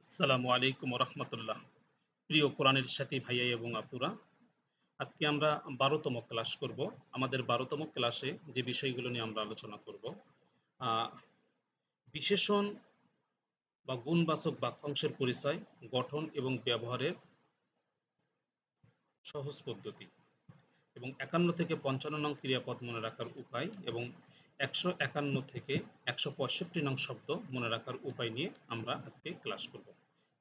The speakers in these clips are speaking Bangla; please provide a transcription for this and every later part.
আসসালামু আলাইকুম রহমতুল্লাহ। প্রিয় কোরআনের সাথী ভাইয়া এবং আপুরা, আজকে আমরা ১২তম ক্লাস করব। আমাদের ১২তম ক্লাসে যে বিষয়গুলো নিয়ে আমরা আলোচনা করব, আহ, বিশেষণ বা গুণবাচক বাক্যাংশের পরিচয়, গঠন এবং ব্যবহারের সহজ পদ্ধতি, এবং ৫১ থেকে ৫৫ নং ক্রিয়াপদ মনে রাখার উপায়, এবং ১৫১ থেকে ১৬৫ নং শব্দ মনে রাখার উপায় নিয়ে আমরা আজকে ক্লাস করব।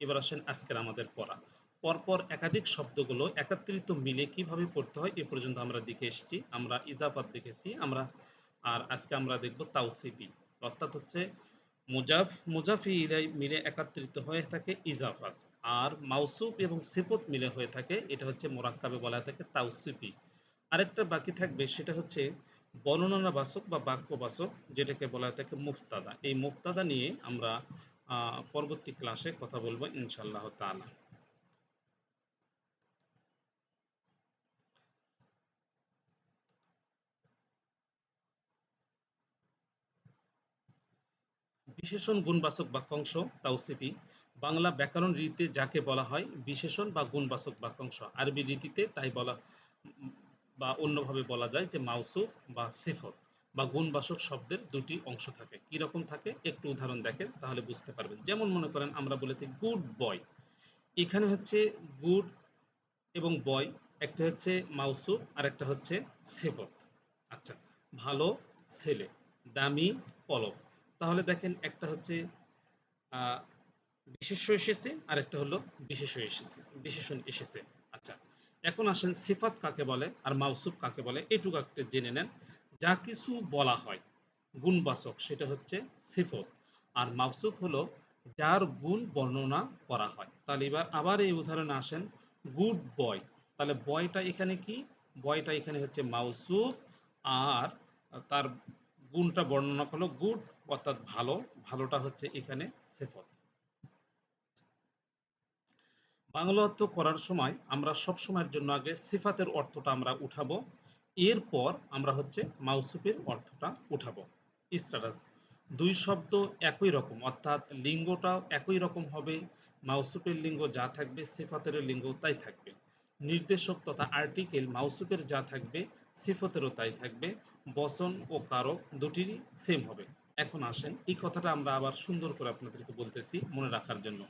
এবার আসেন আজকের আমাদের পড়া। পরপর একাধিক শব্দগুলো একত্রিত মিলে কিভাবে পড়তে হয় এ পর্যন্ত আমরা দেখে এসেছি। আমরা ইজাফাত দেখেছি। আর আজকে আমরা দেখব তাওসিফি, অর্থাৎ হচ্ছে মুজাফি ইলাই মিলে একত্রিত হয়ে থাকে ইজাফাত, আর মাউসুফ এবং সিফত মিলে হয়ে থাকে, এটা হচ্ছে মোরাক্কাবে বলা হয়ে থাকে তাওসিফি। আরেকটা বাকি থাকবে, সেটা হচ্ছে বর্ণনাবাচক বা বাক্যবাচক, যেটাকে বলা হয়ে থাকে মুফতাদা। এই মুফতাদা নিয়ে আমরা পরবর্তী ক্লাসে কথা বলবো ইনশাআল্লাহ তাআলা। বিশেষণ গুণবাচক বাক্যাংশ তাওসিফি। বাংলা ব্যাকরণ রীতিতে যাকে বলা হয় বিশেষণ বা গুণবাচক বাক্যাংশ, আরবি রীতিতে তাই বলা, বা অন্যভাবে বলা যায় যে মাউসুফ বা সিফত বা গুণবাচক শব্দের দুটি অংশ থাকে। কিরকম থাকে একটু উদাহরণ দেখেন, তাহলে বুঝতে পারবেন। যেমন মনে করেন আমরা বলে থাকি গুড বয়, এখানে হচ্ছে গুড এবং বয়, একটা হচ্ছে মাউসুফ আর একটা হচ্ছে সিফত। আচ্ছা, ভালো ছেলে, দামি কলম। তাহলে দেখেন একটা হচ্ছে আহ, বিশেষ্য এসেছে আর একটা হলো বিশেষণ এসেছে। আচ্ছা, এখন আসেন সিফাত কাকে বলে আর মাউসুফ কাকে বলে, এটুকু একটা জেনে নেন। যা কিছু বলা হয় গুণবাচক সেটা হচ্ছে সিফত, আর মাউসুফ হলো যার গুণ বর্ণনা করা হয়। তাহলে এবার আবার এই উদাহরণে আসেন, গুড বয়, তাহলে বয়টা এখানে কি, বয়টা এখানে হচ্ছে মাউসুফ, আর তার গুণটা বর্ণনা করলো গুড, অর্থাৎ ভালো, ভালোটা হচ্ছে এখানে সিফত। বাংলা অর্থ করার সময় আমরা সব সময়ের জন্য আগে সিফাতের অর্থটা আমরা উঠাবো, এরপর আমরা হচ্ছে মাউসুফের অর্থটা উঠাবো। স্ট্যাটাস, দুই শব্দ একই রকম, অর্থাৎ লিঙ্গটাও একই রকম হবে। মাউসুফের লিঙ্গ যা থাকবে সিফাতের লিঙ্গ তাই থাকবে। নির্দেশক তথা আর্টিকেল মাউসুফের যা থাকবে সিফতেরও তাই থাকবে। বচন ও কারক দুটিরই সেম হবে। এখন আসেন এই কথাটা আমরা আবার সুন্দর করে আপনাদেরকে বলতেছি মনে রাখার জন্য।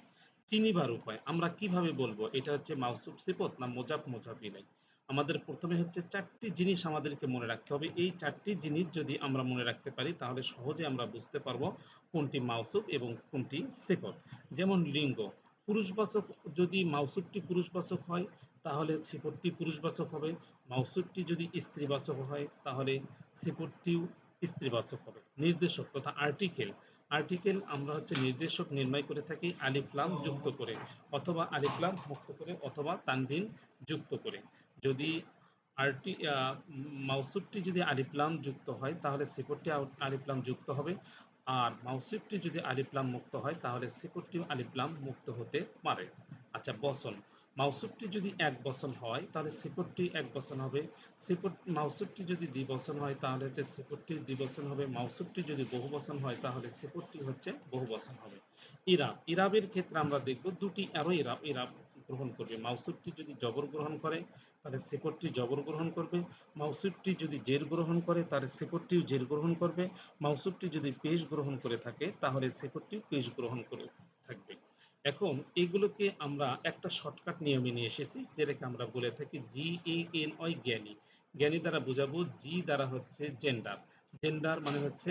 চিনিবার উপায় আমরা কিভাবে বলবো এটা হচ্ছে মাউসুফ সিফত না মোজাফ মোজাফ ইলাই। আমাদের প্রথমে হচ্ছে চারটি জিনিস আমাদেরকে মনে রাখতে হবে। এই চারটি জিনিস যদি আমরা মনে রাখতে পারি তাহলে সহজে আমরা বুঝতে পারবো কোনটি মাউসুফ এবং কোনটি সিফত। যেমন লিঙ্গ, পুরুষবাচক, যদি মাউসুফটি পুরুষবাচক হয় তাহলে সিফতটি পুরুষবাচক হবে। মাউসুফটি যদি স্ত্রীবাচক হয় তাহলে সিফতটিও স্ত্রীবাচক হবে। নির্দেশক তথা আর্টিকেল, আর্টিকেল আমরা হচ্ছে নির্দেশক নির্ণয় করে থাকি আলিফ লাম যুক্ত করে, অথবা আলিফ লাম মুক্ত করে, অথবা তানবিন যুক্ত করে। যদি আরটি মাউসুফটি যদি আলিফ লাম যুক্ত হয় তাহলে সিফতটি আলিফ লাম যুক্ত হবে, আর মাউসুফটি যদি আলিফ লাম মুক্ত হয় তাহলে সিফতটিও আলিফ লাম মুক্ত হতে পারে। আচ্ছা, বচন, মাউসুফটি যদি এক বচন হয় তাহলে সিফতটি এক বচন হবে। মাউসুফটি যদি দ্বিবচন হয় তাহলে হচ্ছে সিফতটি দ্বিবচন হবে। মাউসুফটি যদি বহুবচন হয় তাহলে সিফতটি হচ্ছে বহুবচন হবে। ইরাব, ইরাবের ক্ষেত্রে আমরা দেখব দুটি আরো ইরাব ইরাব গ্রহণ করবে। মাউসুফটি যদি জবর গ্রহণ করে তাহলে সিফতটি জবর গ্রহণ করবে। মাউসুফটি যদি জের গ্রহণ করে তাহলে সিফতটিও জের গ্রহণ করবে। মাউসুফটি যদি পেশ গ্রহণ করে থাকে তাহলে সিফতটিও পেশ গ্রহণ করে থাকবে। এখন এগুলোকে আমরা একটা শর্টকাট নিয়মে নিয়ে এসেছি, যেটাকে আমরা বলে থাকি GANY, জ্ঞানী। জ্ঞানী দ্বারা বোঝাবো জি দ্বারা হচ্ছে জেন্ডার, জেন্ডার মানে হচ্ছে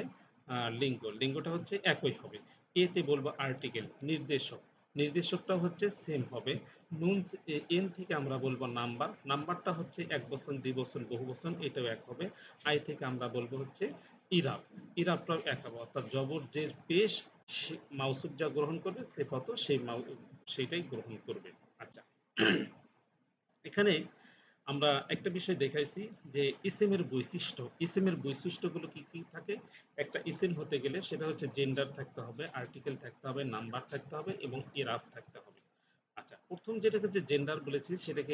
লিঙ্গ, লিঙ্গটা হচ্ছে একই হবে। এতে বলবো আর্টিকেল, নির্দেশক, নির্দেশকটা হচ্ছে সেম হবে। এন থেকে আমরা বলবো নাম্বার, নাম্বারটা হচ্ছে এক বচন দ্বিবচন বহুবচন এটাও এক হবে। আই থেকে আমরা বলবো হচ্ছে ইরাব, ইরাবটাও এক হবে, অর্থাৎ জবর যে পেশ মাউসুফ যা গ্রহণ করবে সেফাতও সেইটাই গ্রহণ করবে। আচ্ছা, এখানে আমরা একটা বিষয় দেখাইছি যে ইসেমের বৈশিষ্ট্য, ইসেমের বৈশিষ্ট্যগুলো কি কি থাকে। একটা ইসেম হতে গেলে সেটা হচ্ছে জেন্ডার থাকতে হবে, আর্টিকেল থাকতে হবে, নাম্বার থাকতে হবে এবং ইরাফ থাকতে হবে। আচ্ছা, প্রথম যেটাকে যে জেন্ডার বলেছি সেটাকে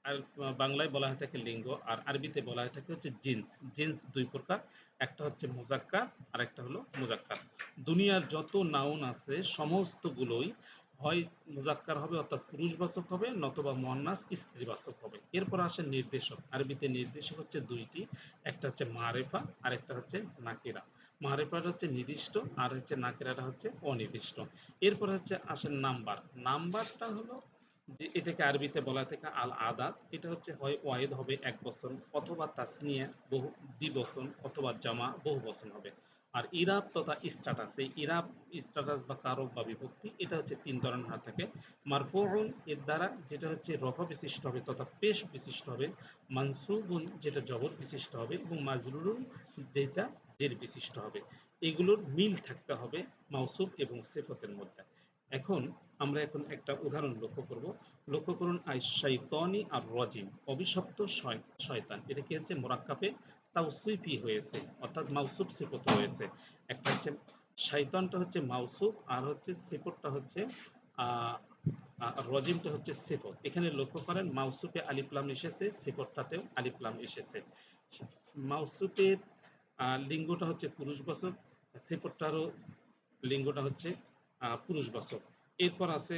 আর বাংলায় বলা হয়ে থাকে লিঙ্গ, আর আরবিতে বলা হয়ে থাকে হচ্ছে জিন্স। জিন্স দুই প্রকার, একটা হচ্ছে মুজাক্কার আর একটা হলো মুজাক্কার। দুনিয়ার যত নাউন আছে সমস্তগুলোই হয় মুজাক্কার হবে অর্থাৎ পুরুষবাচক হবে, নতুবা মুয়ান্নাস স্ত্রীবাচক হবে। এরপর আসে নির্দেশক। আরবিতে নির্দেশক হচ্ছে দুইটি, একটা হচ্ছে মারেফা আর একটা হচ্ছে নাকিরা। মারেফাটা হচ্ছে নির্দিষ্ট আর হচ্ছে নাকিরাটা হচ্ছে অনির্দিষ্ট। এরপর হচ্ছে আসে নাম্বার। নাম্বারটা হলো যে এটাকে আরবিতে বলা থেকে আল আদাত। এটা হচ্ছে হয় ওয়াহিদ হবে এক বচন, অথবা তাসনিয়া বহু দ্বিবচন, অথবা জামা বহু বচন হবে। আর ইরাব তথা স্ট্যাটাস, এই ইরাব স্ট্যাটাস বা কারক বা বিভক্তি এটা হচ্ছে তিন ধরনের হয়ে থাকে। মারফুউন এর দ্বারা যেটা হচ্ছে রফা বিশিষ্ট হবে তথা পেশ বিশিষ্ট হবে, মানসুবুন যেটা জবর বিশিষ্ট হবে, এবং মাজরুরুন যেটা জের বিশিষ্ট হবে। এগুলোর মিল থাকতে হবে মাউসুফ এবং সিফতের মধ্যে। এখন আমরা একটা উদাহরণ লক্ষ্য করব। লক্ষ্য করুন, আই শাইতানি আর রজিম, অভিশপ্ত শয়তান, এটা কি হচ্ছে মোরাক্কাবে তাওসিফি হয়েছে, অর্থাৎ মাউসুফ সিফত হয়েছে। একটা হচ্ছে শাইতানটা হচ্ছে মাউসুফ, আর হচ্ছে সিফতটা হচ্ছে আহ, রজিমটা হচ্ছে সিফত। এখানে লক্ষ্য করেন মাউসুফে আলিফলাম এসেছে, সিফতটাতেও আলিফলাম এসেছে। মাউসুফের লিঙ্গটা হচ্ছে পুরুষবাচক, সিফতটারও লিঙ্গটা হচ্ছে পুরুষবাচক। এরপর আছে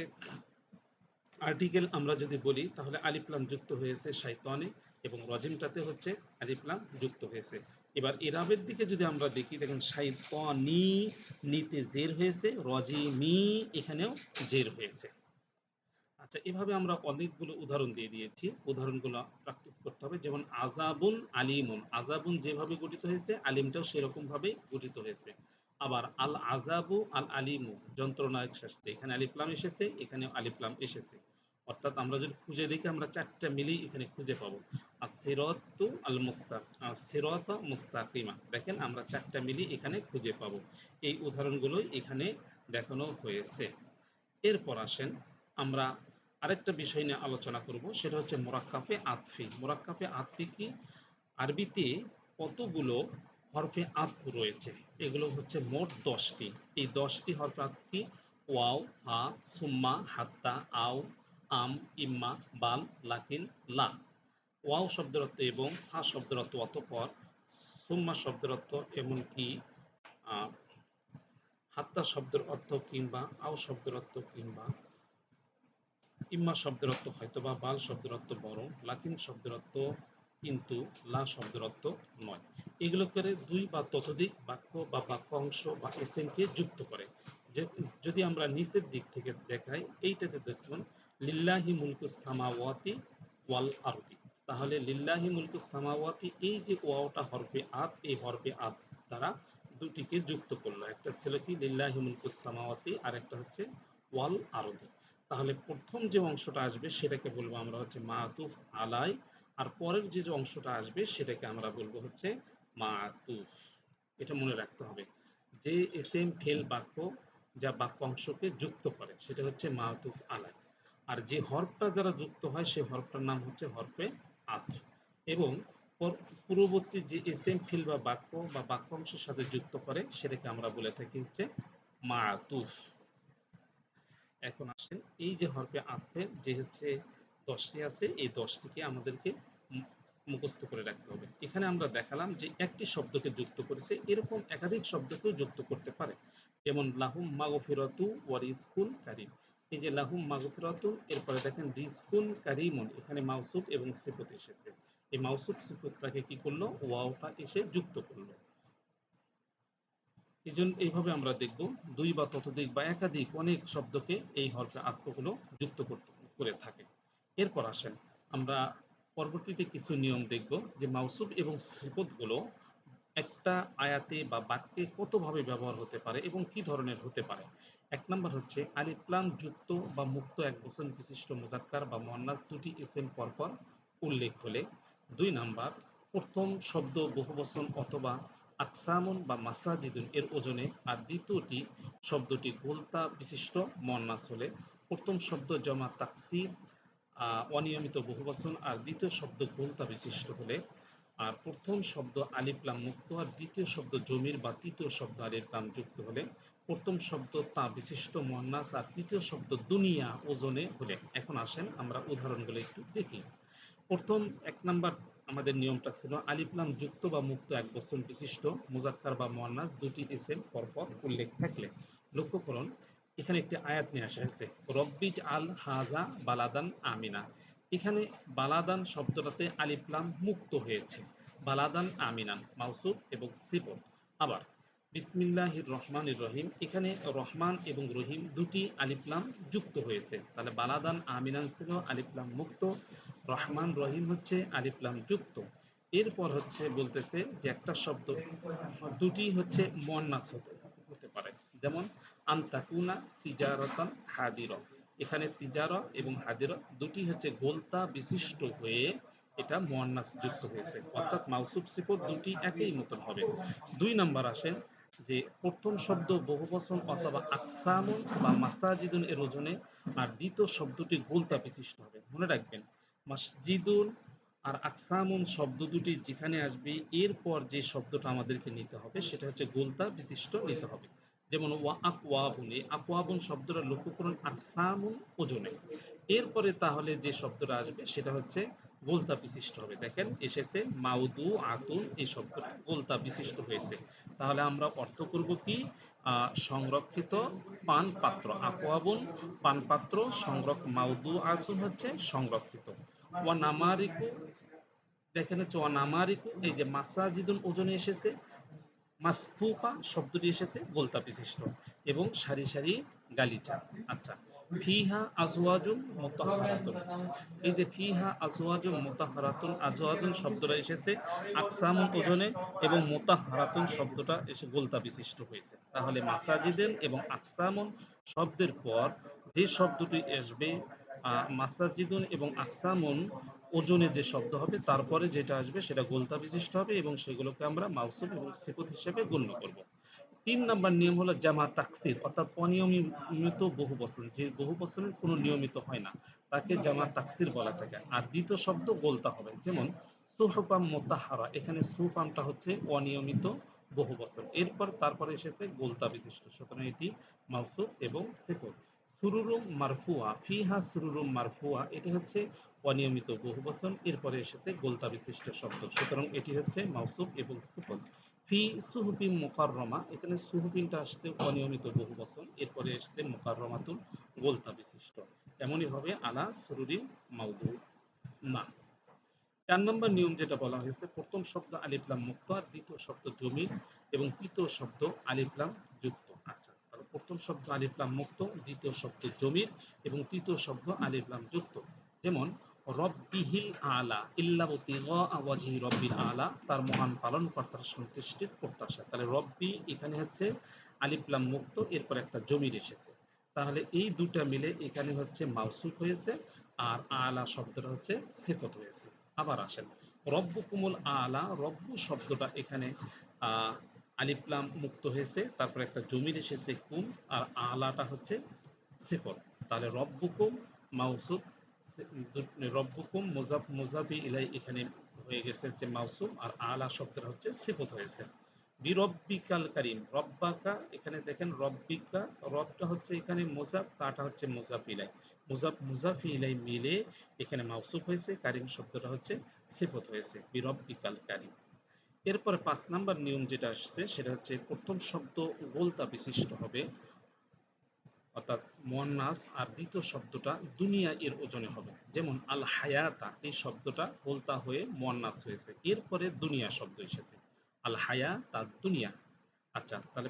আর্টিকেল। আমরা যদি বলি তাহলে আলিফলাম যুক্ত হয়েছে শাইতানে, এবং রজিমটাতে হচ্ছে আলিফলাম যুক্ত হয়েছে। এবার ইরাবের দিকে যদি আমরা দেখি, দেখেন শাইতানি নিতে জের হয়েছে, রজিমি এখানেও জের হয়েছে। আচ্ছা, এভাবে আমরা অনেকগুলো উদাহরণ দিয়ে দিয়েছি, উদাহরণগুলো প্র্যাকটিস করতে হবে। যেমন আজাবুন আলিমুন, আজাবুন যেভাবে গঠিত হয়েছে আলিমটাও সেরকম ভাবে গঠিত হয়েছে। আবার আল আজাবু আল আলিমু, যন্ত্রণায় শাস্তি, এখানে আলিফলাম এসেছে, এখানেও আলিফলাম এসেছে। অর্থাৎ আমরা যদি খুঁজে দেখি আমরা চারটা মিলেই এখানে খুঁজে পাবো। আর সিরাতু আল মুস্তাক, সিরাত মুস্তাকিমা, দেখেন আমরা চারটা মিলি এখানে খুঁজে পাবো। এই উদাহরণগুলোই এখানে দেখানো হয়েছে। এরপর আসেন আমরা আরেকটা বিষয় নিয়ে আলোচনা করব, সেটা হচ্ছে মোরাক্কাফে আতফি। মোরাক্কাফে আতফি কি? আরবিতে কতগুলো হরফে আতফ রয়েছে? এগুলো হচ্ছে মোট 10টি। এই 10টি হরফে আতফ কি? ওয়াও, হা, সুম্মা, হাত্তা, আও, আম, ইম্মা, বাল, লাকিন, লা। ওয়াও শব্দের অর্থ এবং, হা শব্দের অর্থ অতঃপর, সুম্মা শব্দের অর্থ এমনকি, আহ, হাত্তা শব্দের অর্থ কিংবা, আও শব্দের অর্থ কিংবা, ইম্মা শব্দের অর্থ হয়তোবা, বাল শব্দের অর্থ বরং, লাকিন শব্দের অর্থ কিন্তু, লা শব্দের অর্থ নয়। এগুলো করে দুই বা ততোধিক বাক্য বা বাক্যাংশ বা এসএমকে যুক্ত করে। যে যদি আমরা নিচের দিক থেকে দেখাই, এইটাতে দেখুন লিল্লাহি মুলকুস সামাওয়াতি ওয়াল আরদি। তাহলে লিল্লাহি মুলকুস সামাওয়াতি, এই যে ওয়াওটা হরফে আত, এই হরফে আত দ্বারা দুটিকে যুক্ত করলো। একটা ছিল কি লিল্লাহি মুলকুস সামাওয়াতি, আর একটা হচ্ছে ওয়াল আরদি। তাহলে প্রথম যে অংশটা আসবে সেটাকে বলবো আমরা হচ্ছে মাতুফ আলাই, আর পরের যে অংশটা আসবে সেটাকে আমরা বলবো হচ্ছে মাতুফ। এটা মনে রাখতে হবে। যে এসএম ফেল বাক্য যা বাক্য অংশকে যুক্ত করে সেটা হচ্ছে মাতুফ আলাই, আর যে হরফটা দ্বারা যুক্ত হয় সেই হরফটার নাম হচ্ছে হরফে আতফ। এবং পূর্ববর্তী যে এসএম ফিল বা বাক্য বা বাক্য অংশের সাথে যুক্ত করে সেটাকে আমরা বলে থাকি হচ্ছে মাতুফ। এখন আসেন, এই যে হরফে আতফের যে হচ্ছে 10টি আছে, এই 10টিকে আমাদেরকে মুখস্থ করে রাখতে হবে। এখানে আমরা দেখালাম যে একটি শব্দকে যুক্ত করেছে, এরকম একাধিক শব্দকেও যুক্ত করতে পারে। যেমন লাহুম মাগফিরাতু ওয়া রিজকুন কারীম। এই যে লাহুম মাগফিরাতুন, এরপরে দেখেন রিজকুন কারীমুন, এখানে মাউসুফ এবং সিফত এসেছে। এই মাউসুফ সিফতটাকে কি করলো? ওয়াওটা এসে যুক্ত করলো। এজন্য এইভাবে আমরা দেখব দুই বা ততোধিক বা একাধিক অনেক শব্দকে এই হরফে আত্মগুলো যুক্ত করে থাকে। এরপর আসেন আমরা পরবর্তীতে কিছু নিয়ম দেখব যে মাউসুফ এবং সিফতগুলো একটা আয়াতে বা বাক্যে কতভাবে ব্যবহার হতে পারে এবং কি ধরনের হতে পারে। এক নাম্বার হচ্ছে আলিফলাম যুক্ত বা মুক্ত এক বচন বিশিষ্ট মুজাক্কার বা মুয়ান্নাস দুটি ইসেম পরপর উল্লেখ হলে। দুই নাম্বার, প্রথম শব্দ বহুবচন অথবা আকসামুন বা মাসাজিদুন এর ওজনে, আর দ্বিতীয়টি শব্দটি গোলতা বিশিষ্ট মুয়ান্নাস হলে। প্রথম শব্দ জমা তাকসির অনিয়মিত বহুবচন, আর দ্বিতীয় শব্দ গোলতা বিশিষ্ট হলে। আর প্রথম শব্দ আলিফলাম মুক্ত আর দ্বিতীয় শব্দ জমির বা তৃতীয় শব্দ আলিফলাম যুক্ত হলে। প্রথম শব্দ তা বিশিষ্ট মুয়ান্নাস আর তৃতীয় শব্দ দুনিয়া ওজনে হলে। এখন আসেন আমরা উদাহরণগুলো একটু দেখি। প্রথম এক নাম্বার আমাদের নিয়মটা ছিল আলিফলাম যুক্ত বা মুক্ত এক বচন বিশিষ্ট মুজাক্কার বা মুয়ান্নাস দুটি ইসেম পরপর উল্লেখ থাকলে। লক্ষ্য করুন, এখানে একটি আয়াত নিয়ে আসা হয়েছে, রব্বিজ আল হাজা বালাদান আমিনা। এখানে বালাদান শব্দটাতে আলিফ লাম মুক্ত হয়েছে, বালাদান আমিনান মাউসুফ এবং সিফত। আবার বিসমিল্লাহির রহমানির রহিম, এখানে রহমান এবং রহিম দুটি আলিফ লাম যুক্ত হয়েছে, তাহলে বালাদান আমিনান ছিল আলিফ লাম মুক্ত, রহমান রহিম হচ্ছে আলিফ লাম যুক্ত। এরপর হচ্ছে বলতেছে যে একটা শব্দ দুটি হচ্ছে মুয়ান্নাস হতে পারে, যেমন আনতাকুনা তিজারাতান হাদিরা। এখানে তিজারা এবং হাদিরা দুটি হচ্ছে গোলতা বিশিষ্ট হয়ে এটা মুয়ান্নাস যুক্ত হয়েছে, অর্থাৎ মাউসুফ সিফত দুটি একই মতন হবে। ২ নাম্বার আসেন যে প্রথম শব্দ বহুবচন অথবা আকসামুন বা মাসাজিদুন এর ওজনে, আর দ্বিতীয় শব্দটি গোলতা বিশিষ্ট হবে। মনে রাখবেন, মসজিদুন আর আকসামুন শব্দ দুটি যেখানে আসবে এরপর যে শব্দটা আমাদেরকে নিতে হবে সেটা হচ্ছে গোলতা বিশিষ্ট নিতে হবে। যেমন ওয়া আকওয়াবুন, এই আকওয়াবুন শব্দটা লক্ষ্য করুন আকসামুন ওজনে, এরপরে তাহলে যে শব্দটা আসবে সেটা হচ্ছে গোলতা বিশিষ্ট হবে। দেখেন এসেছে মাউদু আতুন, এই শব্দটা গোলতা বিশিষ্ট হয়েছে। তাহলে আমরা অর্থ করব কি, সংরক্ষিত পান পাত্র, আকওয়াবুন পানপাত্র, মাউদু আতুন হচ্ছে সংরক্ষিত। ওয়া নামারিকু, দেখেন হচ্ছে ওয়া নামারিকু, এই যে মাসাজিদুন ওজনে এসেছে, মাসফুফা শব্দটি এসেছে গোলতা বিশিষ্ট, এবং সারি সারি গালিচা। আচ্ছা, ফিহা আজওয়াজুন মুতাহহারাতুন, এই যে ফিহা আজওয়াজুন মুতাহহারাতুন, আজওয়াজুন শব্দটা এসেছে আকসামুন ওজনে এবং মুতাহহারাতুন শব্দটা এসে গোলতা বিশিষ্ট হয়েছে। তাহলে মাসাজিদেন এবং আকসামুন শব্দের পর যে শব্দটি আসবে, মাসাজিদুন এবং আকসামুন ওজনে যে শব্দ হবে তারপরে যেটা আসবে সেটা গোলতা বিশিষ্ট হবে, এবং সেগুলোকে আমরা মাউসুফ এবং সিফত হিসেবে গণ্য করব। ৩ নাম্বার নিয়ম হলো জামা তাকসির, অর্থাৎ অনিয়মিত বহুবচন, যে বহুবচনের কোনো নিয়মিত হয় না তাকে জামা তাকসির বলা থাকে। আর দ্বিতীয় শব্দ গোলতা হবে, যেমন সুহফাম মোতাহারা, এখানে সুফামটা হচ্ছে অনিয়মিত বহুবচন, তারপরে এসেছে গোলতা বিশিষ্ট, সুতরাং এটি মাউসুফ এবং সিফত। সুরুরুম মারফুয়া, ফিহা সুরুরুম মারফুয়া, এটি হচ্ছে অনিয়মিত বহুবচন, এরপরে এসেছে গোলতা বিশিষ্ট শব্দ, সুতরাং এটি হচ্ছে মাউসুফ এবং সিফত। ফি সুহুফিন মুকাররমা, এখানে সুহুফিনটা আসছে অনিয়মিত বহুবচন, এরপরে এসছে মুকাররমাতুন গোলতা বিশিষ্ট। এমনই হবে আলা সুরুরিন মাউদু না। ৪ নম্বর নিয়ম যেটা বলা হয়েছে, প্রথম শব্দ আলিফ লাম মুক্ত আর দ্বিতীয় শব্দ জমির এবং তৃতীয় শব্দ আলিফ লাম যুক্ত। আচ্ছা, তাহলে প্রথম শব্দ আলিফ লাম মুক্ত, দ্বিতীয় শব্দ জমির এবং তৃতীয় শব্দ আলিফ লাম যুক্ত। যেমন রব্বিহিল আলা ইল্লাবতিগা ওয়াজহি রব্বিল আলা, তার মহান পালনকর্তার সন্তুষ্টির প্রত্যাশা। তাহলে রব্বি এখানে হচ্ছে আলিফ লাম মুক্ত, এরপর একটা জমির এসেছে, তাহলে এই দুটা মিলে এখানে হচ্ছে মাউসুফ হয়েছে, আর আলা শব্দটা হচ্ছে সিফত হয়েছে। আবার আসেন রব্বুকুমুল আলা, রব্বু শব্দটা এখানে আহ, আলিফ লাম মুক্ত হয়েছে, তারপর একটা জমির এসেছে কুম, আর আলাটা হচ্ছে সিফত। তাহলে রব্বুকুম মাউসুফ, রব্বুকুম মুজাফি ইলাই এখানে হয়ে গেছে যে মাউসুফ, আর আলা শব্দটা হচ্ছে সিফত হয়েছে। বিরব্বিকাল কারিম, রব্বাকা, এখানে দেখেন রব্বিকা, রবটা হচ্ছে এখানে মুজাফ, কাটা হচ্ছে মুজাফ ইলাই, মুজাফ ইলাই মিলে এখানে মাউসুফ হয়েছে, কারিম শব্দটা হচ্ছে সিফত হয়েছে, বিরব্বিকাল কারিম। এরপরে ৫ নাম্বার নিয়ম যেটা আসছে সেটা হচ্ছে প্রথম শব্দ গোলতা বিশিষ্ট হবে, অর্থাৎ মুয়ান্নাস, আর দ্বিতীয় শব্দটা দুনিয়া এর ওজনে হবে। যেমন আল হায়াতা, এই শব্দটা গোলতা হয়ে মুয়ান্নাস হয়েছে, এরপরে দুনিয়া শব্দ এসেছে, আল হায়াতা দুনিয়া। আচ্ছা, তাহলে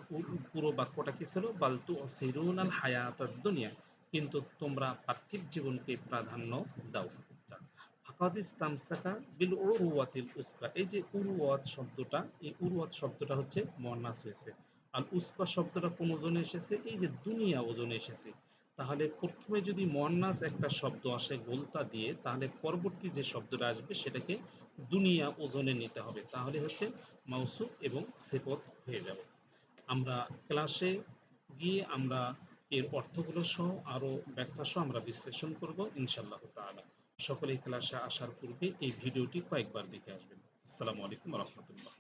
পুরো বাক্যটা কি ছিল, বালতু সিরুন আল হায়াতাদ দুনিয়া, কিন্তু তোমরা পার্থিব জীবনকে প্রাধান্য দাও। আচ্ছা, ফাকাদ ইসতামসাকা বিল উরওয়াতিল উসকা, এই যে উরওয়াত শব্দটা, এই উরওয়াত শব্দটা হচ্ছে মুয়ান্নাস হয়েছে, আর উসকা শব্দটা কোন ওজনে এসেছে, এই যে দুনিয়া ওজনে এসেছে। তাহলে প্রথমে যদি মুয়ান্নাস একটা শব্দ আসে গোলতা দিয়ে, তাহলে পরবর্তী যে শব্দটা আসবে সেটাকে দুনিয়া ওজনে নিতে হবে, তাহলে হচ্ছে মাউসুফ এবং সিফত হয়ে যাবে। আমরা ক্লাসে গিয়ে আমরা এর অর্থগুলো সহ আরো ব্যাখ্যা সহ আমরা বিশ্লেষণ করব ইনশাআল্লাহ তাআলা। সকলেই ক্লাসে আসার পূর্বে এই ভিডিওটি কয়েকবার দেখে আসবেন। আসসালামু আলাইকুম ওয়া রাহমাতুল্লাহ।